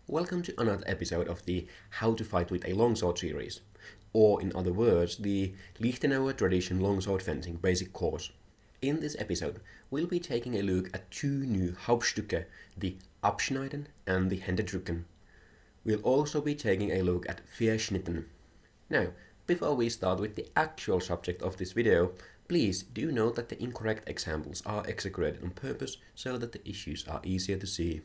Welcome to another episode of the How to Fight with a Longsword series, or in other words, the Lichtenauer Tradition Longsword Fencing Basic Course. In this episode, we'll be taking a look at two new Hauptstücke, the Abschneiden and the Händedrücken. We'll also be taking a look at Verschnitten. Now, before we start with the actual subject of this video, please do note that the incorrect examples are exaggerated on purpose so that the issues are easier to see.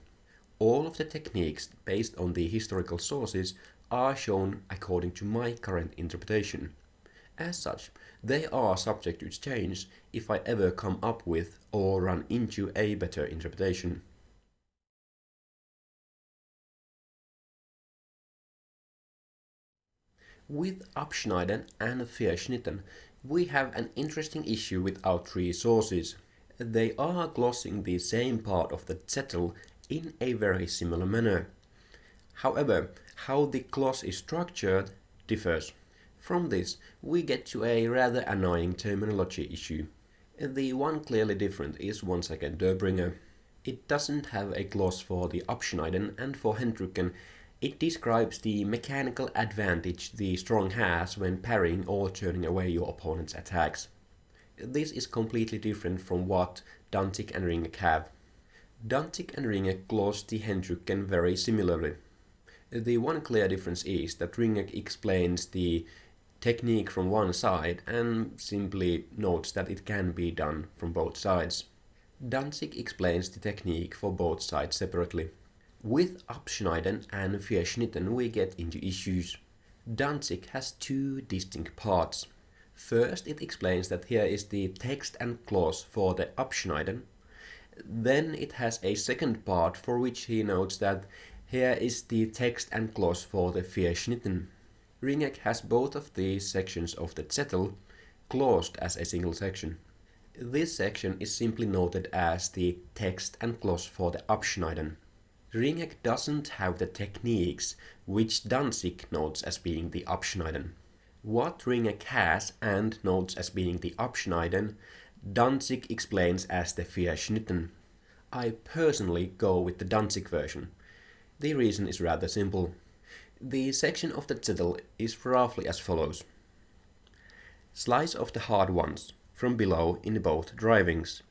All of the techniques based on the historical sources are shown according to my current interpretation. As such, they are subject to change if I ever come up with or run into a better interpretation. With Abschneiden and Verschnitten, we have an interesting issue with our three sources. They are glossing the same part of the Zettel in a very similar manner. However, how the gloss is structured differs. From this, we get to a rather annoying terminology issue. The one clearly different is once again Döbringer. It doesn't have a gloss for the Abschneiden, and for Händedrücken it describes the mechanical advantage the strong has when parrying or turning away your opponent's attacks. This is completely different from what Danzig and Ringek have. Danzig and Ringek gloss the Händedrücken very similarly. The one clear difference is that Ringek explains the technique from one side and simply notes that it can be done from both sides. Danzig explains the technique for both sides separately. With Abschneiden and Verschnitten we get into issues. Danzig has two distinct parts. First, it explains that here is the text and clause for the Abschneiden. Then it has a second part for which he notes that here is the text and clause for the Verschnitten. Ringek has both of these sections of the Zettel closed as a single section. This section is simply noted as the text and clause for the Abschneiden. Ringek doesn't have the techniques which Danzig notes as being the Abschneiden. What Ringek has and notes as being the Abschneiden, Danzig explains as the Verschnitten. I personally go with the Danzig version. The reason is rather simple. The section of the Zettel is roughly as follows. Slice off the hard ones from below in both drivings.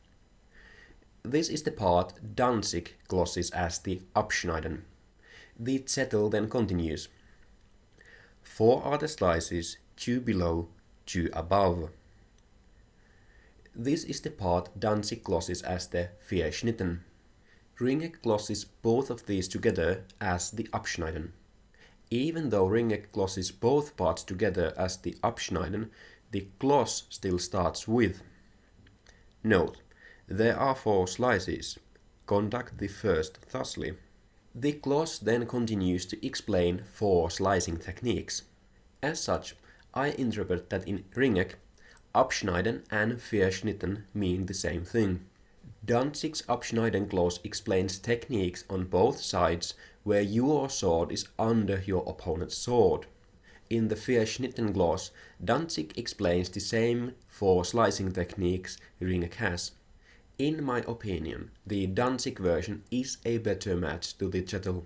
This is the part Danzig glosses as the Abschneiden. The Zettel then continues. 4 are the slices, 2 below, 2 above. This is the part Danzig glosses as the Verschnitten. Ringek glosses both of these together as the Abschneiden. Even though Ringek glosses both parts together as the Abschneiden, the gloss still starts with. Note, there are 4 slices. Conduct the first thusly. The gloss then continues to explain 4 slicing techniques. As such, I interpret that in Ringek, Abschneiden and Verschnitten mean the same thing. Danzig's Abschneiden gloss explains techniques on both sides where your sword is under your opponent's sword. In the Verschnitten gloss, Danzig explains the same 4 slicing techniques Ringek has. In my opinion, the Danzig version is a better match to the Zettel.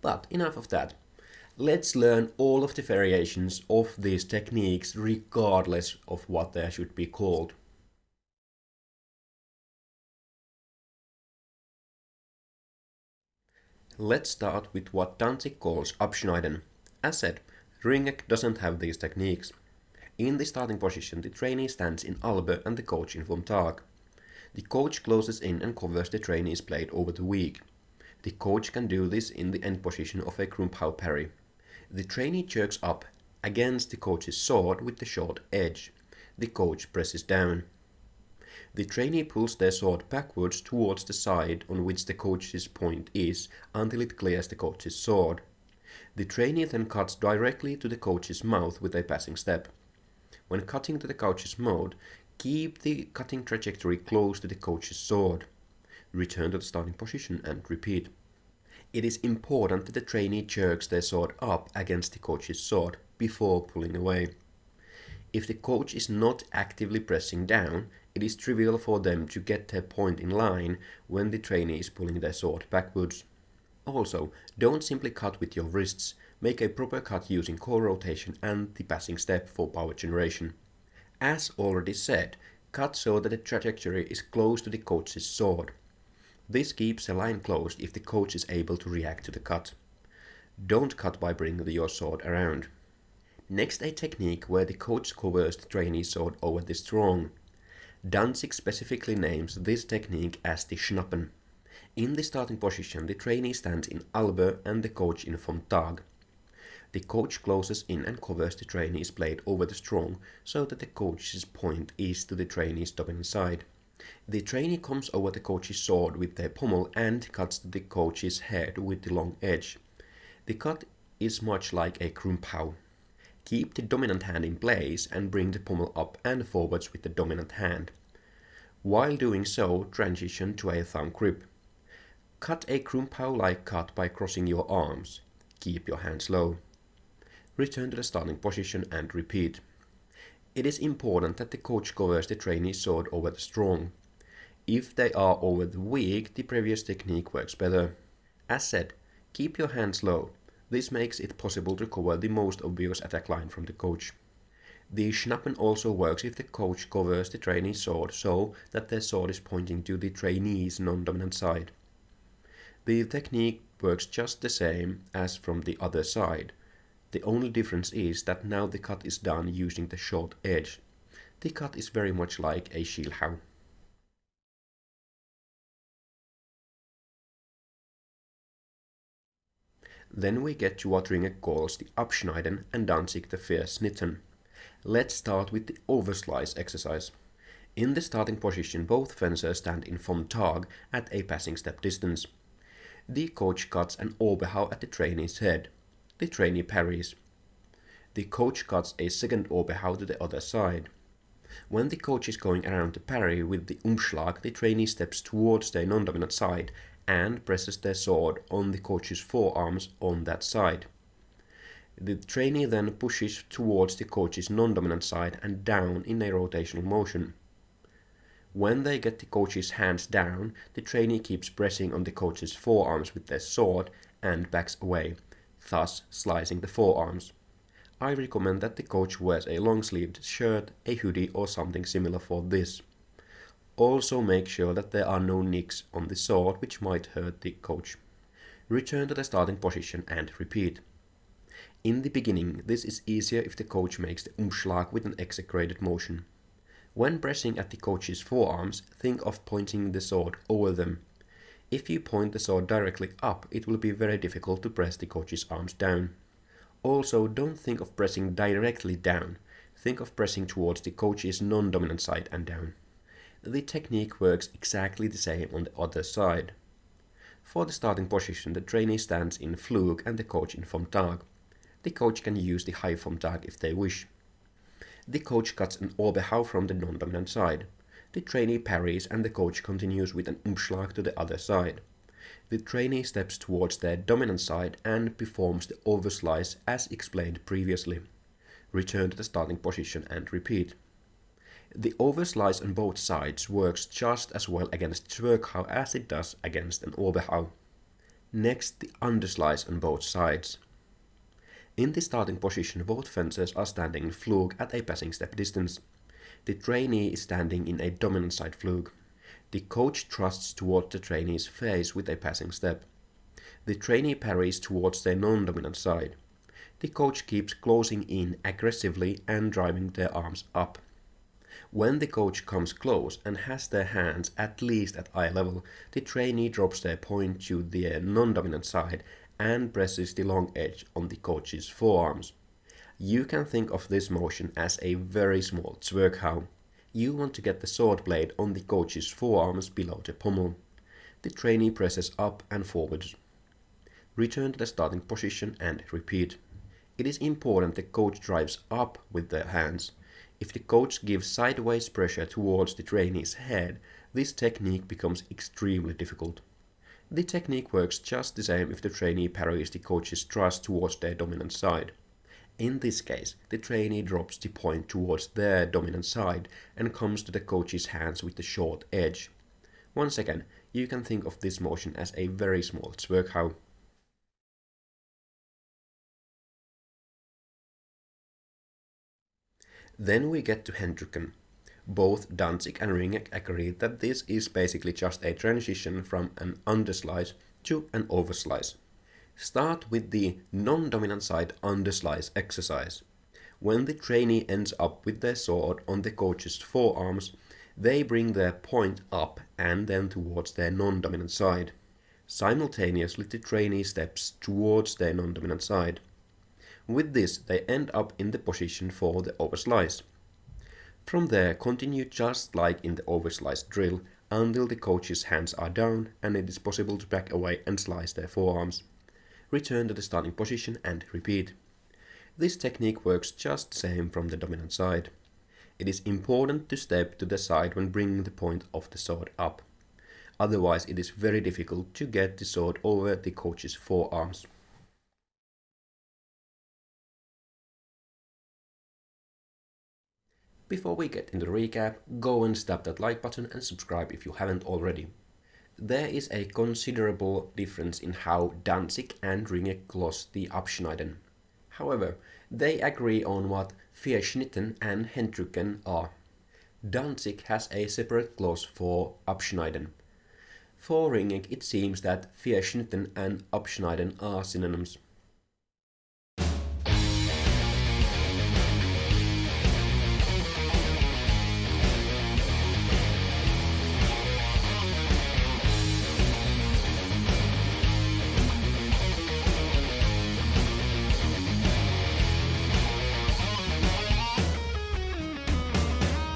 But enough of that. Let's learn all of the variations of these techniques regardless of what they should be called. Let's start with what Danzig calls Abschneiden. As said, Ringek doesn't have these techniques. In the starting position, the trainee stands in Albe and the coach in Vom Tag. The coach closes in and covers the trainee's blade over the weak. The coach can do this in the end position of a Krumpau parry. The trainee jerks up against the coach's sword with the short edge. The coach presses down. The trainee pulls their sword backwards towards the side on which the coach's point is until it clears the coach's sword. The trainee then cuts directly to the coach's mouth with a passing step. When cutting to the coach's mouth, keep the cutting trajectory close to the coach's sword. Return to the starting position and repeat. It is important that the trainee jerks their sword up against the coach's sword before pulling away. If the coach is not actively pressing down, it is trivial for them to get their point in line when the trainee is pulling their sword backwards. Also, don't simply cut with your wrists, make a proper cut using core rotation and the passing step for power generation. As already said, cut so that the trajectory is close to the coach's sword. This keeps the line closed if the coach is able to react to the cut. Don't cut by bringing your sword around. Next, a technique where the coach covers the trainee's sword over the strong. Danzig specifically names this technique as the Schnappen. In the starting position, the trainee stands in Albe and the coach in vom Tag. The coach closes in and covers the trainee's blade over the strong so that the coach's point is to the trainee's dominant side. The trainee comes over the coach's sword with their pommel and cuts the coach's head with the long edge. The cut is much like a Krumpau. Keep the dominant hand in place and bring the pommel up and forwards with the dominant hand. While doing so, transition to a thumb grip. Cut a Krumpau-like cut by crossing your arms. Keep your hands low. Return to the starting position and repeat. It is important that the coach covers the trainee's sword over the strong. If they are over the weak, the previous technique works better. As said, keep your hands low. This makes it possible to cover the most obvious attack line from the coach. The Schnappen also works if the coach covers the trainee's sword so that their sword is pointing to the trainee's non-dominant side. The technique works just the same as from the other side. The only difference is that now the cut is done using the short edge. The cut is very much like a Schildhau. Then we get to what Ringer calls the Abschneiden and Danzig the Verschnitten. Let's start with the overslice exercise. In the starting position, both fencers stand in vom Tag at a passing step distance. The coach cuts an Oberhau at the trainee's head. The trainee parries. The coach cuts a second Oberhau to the other side. When the coach is going around the parry with the Umschlag, the trainee steps towards their non-dominant side and presses their sword on the coach's forearms on that side. The trainee then pushes towards the coach's non-dominant side and down in a rotational motion. When they get the coach's hands down, the trainee keeps pressing on the coach's forearms with their sword and backs away, thus slicing the forearms. I recommend that the coach wears a long-sleeved shirt, a hoodie or something similar for this. Also make sure that there are no nicks on the sword which might hurt the coach. Return to the starting position and repeat. In the beginning, this is easier if the coach makes the Umschlag with an exaggerated motion. When pressing at the coach's forearms, think of pointing the sword over them. If you point the sword directly up, it will be very difficult to press the coach's arms down. Also, don't think of pressing directly down. Think of pressing towards the coach's non-dominant side and down. The technique works exactly the same on the other side. For the starting position, the trainee stands in Flug and the coach in vom Tag. The coach can use the high vom Tag if they wish. The coach cuts an Oberhau from the non-dominant side. The trainee parries and the coach continues with an Umschlag to the other side. The trainee steps towards their dominant side and performs the overslice as explained previously. Return to the starting position and repeat. The overslice on both sides works just as well against Zwerchhau as it does against an Oberhau. Next, the underslice on both sides. In the starting position, both fencers are standing in Flug at a passing step distance. The trainee is standing in a dominant side Flug. The coach thrusts towards the trainee's face with a passing step. The trainee parries towards their non-dominant side. The coach keeps closing in aggressively and driving their arms up. When the coach comes close and has their hands at least at eye level, the trainee drops their point to their non-dominant side and presses the long edge on the coach's forearms. You can think of this motion as a very small Zwerchhau. You want to get the sword blade on the coach's forearms below the pommel. The trainee presses up and forwards. Return to the starting position and repeat. It is important the coach drives up with their hands. If the coach gives sideways pressure towards the trainee's head, this technique becomes extremely difficult. The technique works just the same if the trainee parries the coach's thrust towards their dominant side. In this case, the trainee drops the point towards their dominant side and comes to the coach's hands with the short edge. Once again, you can think of this motion as a very small Zwerchhau. Then we get to Hendricken. Both Danzig and Ringek agree that this is basically just a transition from an underslice to an overslice. Start with the non-dominant side underslice exercise. When the trainee ends up with their sword on the coach's forearms, they bring their point up and then towards their non-dominant side. Simultaneously, the trainee steps towards their non-dominant side. With this, they end up in the position for the overslice. From there, continue just like in the overslice drill until the coach's hands are down and it is possible to back away and slice their forearms. Return to the starting position and repeat. This technique works just the same from the dominant side. It is important to step to the side when bringing the point of the sword up. Otherwise, it is very difficult to get the sword over the coach's forearms. Before we get into the recap, go and tap that like button and subscribe if you haven't already. There is a considerable difference in how Danzig and Ringek gloss the Abschneiden. However, they agree on what Verschnitten and Hendricken are. Danzig has a separate gloss for Abschneiden. For Ringek it seems that Verschnitten and Abschneiden are synonyms.